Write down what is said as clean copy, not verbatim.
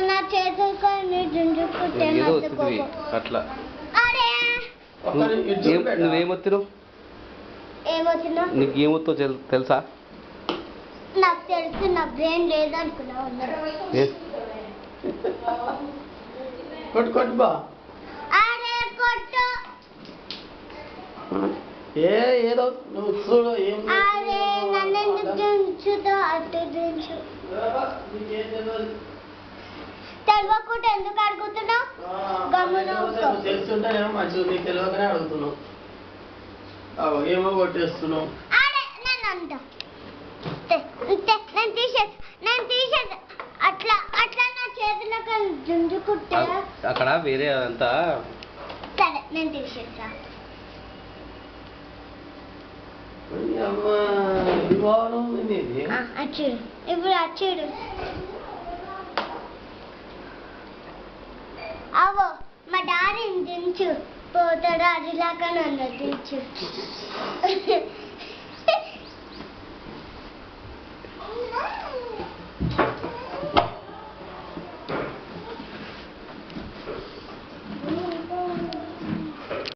నా చేతులతో జుంజుకుంటే అట్లా నువ్వేమొత్తినావు? నీకు ఏమొత్తో తెలుసా? నాకు తెలుసు, నా బ్రెయిన్ లేదనుకున్నావు. కొట్టు బా. అరే కొట్టు. ఏదో నువ్వు చూడు. అరే నన్ను ఎందుకు దించుతో అటు దించు. తెలియకుండా ఎందుకు అడుగుతున్నావు? తెలుసుంటేనేమో మంచిగా, నీకు తెలియకనే అడుగుతున్నావు. ఏమో కొట్టేస్తున్నావు. అరే నన్ను అంట నేను తీసేది అట్లా అట్లా నా చేతులకు జుంజుకుంటే అక్కడ వేరే అంతా. సరే నేను తీసేస్తా. అచ్చుడు ఇప్పుడు అచ్చుడు. అవో మా డాడీని దించు పోతాడు, అదిలాగా నన్ను దించు.